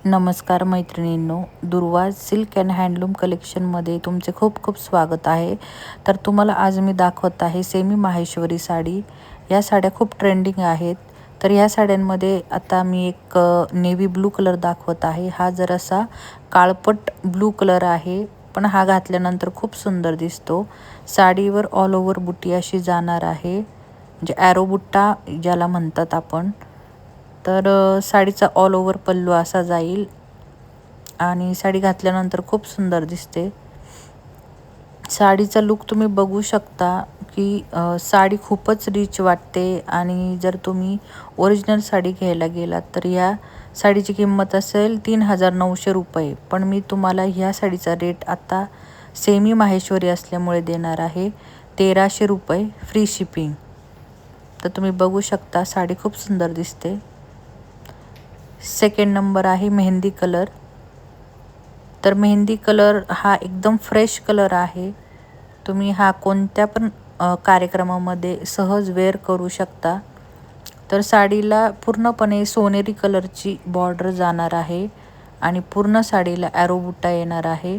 नमस्कार मैत्रिणींनो, दुर्वा सिल्क अँड हँडलूम कलेक्शनमध्ये तुमचे खूप खूप स्वागत आहे. तर तुम्हाला आज मी दाखवत आहे सेमी माहेश्वरी साडी. या साड्या खूप ट्रेंडिंग आहेत. तर ह्या साड्यांमध्ये आता मी एक नेव्ही ब्लू कलर दाखवत आहे. हा जरासा काळपट ब्लू कलर आहे, पण हा घातल्यानंतर खूप सुंदर दिसतो. साडीवर ऑल ओव्हर बुट्टी अशी जाणार आहे, म्हणजे ॲरो बुट्टा ज्याला म्हणतात आपण. तर साडीचा ऑल ओव्हर पल्लू असा जाईल आणि साडी घातल्यानंतर खूप सुंदर दिसते. साडीचा लुक तुम्ही बघू शकता की साडी खूपच रिच वाटते. आणि जर तुम्ही ओरिजिनल साडी घ्यायला गेलात तर या साडीची किंमत असेल 3900 रुपये. पण मी तुम्हाला ह्या साडीचा रेट आता सेमी माहेश्वरी असल्यामुळे देणार आहे 1300 रुपये फ्री शिपिंग. तर तुम्ही बघू शकता साडी खूप सुंदर दिसते. सेकंड नंबर आहे मेहंदी कलर. तर मेहंदी कलर हा एकदम फ्रेश कलर आहे. तुम्ही हा कोणत्या पण कार्यक्रमामध्ये सहज वेअर करू शकता. तर साडीला पूर्णपणे सोनेरी कलरची बॉर्डर जाणार आहे आणि पूर्ण साडीला ॲरो बुट्टा येणार आहे.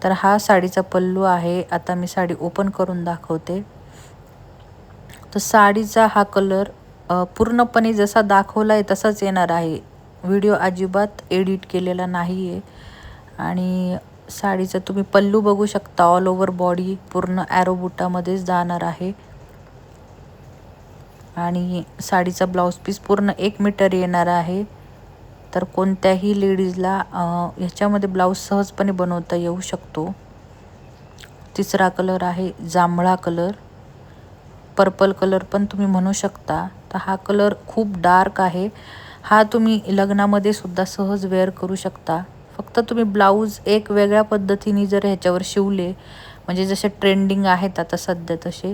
तर हा साडीचा पल्लू आहे. आता मी साडी ओपन करून दाखवते. तर साडीचा हा कलर पूर्णपणे जसा दाखवला आहे तसाच येणार आहे. व्हिडिओ अजिबात एडिट केलेला नाही आहे. आणि साडीचा तुम्ही पल्लू बघू शकता. ऑल ओव्हर बॉडी पूर्ण ॲरो बुटामध्येच जाणार आहे. आणि साडीचा ब्लाऊज पीस पूर्ण 1 मीटर येणार आहे. तर कोणत्याही लेडीजला ह्याच्यामध्ये ब्लाऊज सहजपणे बनवता येऊ शकतो. तिसरा कलर आहे जांभळा कलर. पर्पल कलर पण तुम्ही म्हणू शकता. तर हा कलर खूप डार्क आहे. हा तुम्ही लग्नामध्ये सुद्धा सहज वेअर करू शकता. फक्त तुम्ही ब्लाऊज एक वेगळ्या पद्धतीने जर ह्याच्यावर शिवले, म्हणजे जसे ट्रेंडिंग आहेत आता सध्या तसे,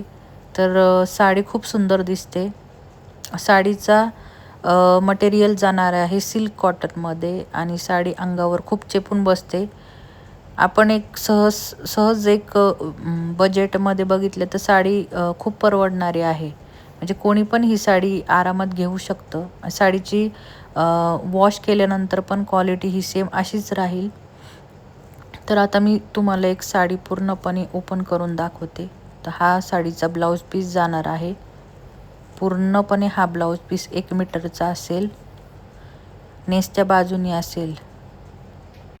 तर साडी खूप सुंदर दिसते. साडीचा मटेरियल जाणार आहे सिल्क कॉटनमध्ये आणि साडी अंगावर खूप चेपून बसते. आपण एक सहज एक बजेटमध्ये बघितलं तर साडी खूप परवडणारी आहे. म्हणजे कोणी पण ही साडी आरामात घेऊ शकतं. साडीची वॉश केल्यानंतर पण क्वालिटी ही सेम अशीच राहील. तर आता मी तुम्हाला एक साडी पूर्णपणे ओपन करून दाखवते. तर हा साडीचा ब्लाऊज पीस जाणार आहे. पूर्णपणे हा ब्लाऊज पीस 1 मीटरचा असेल. नेसच्या बाजूनी असेल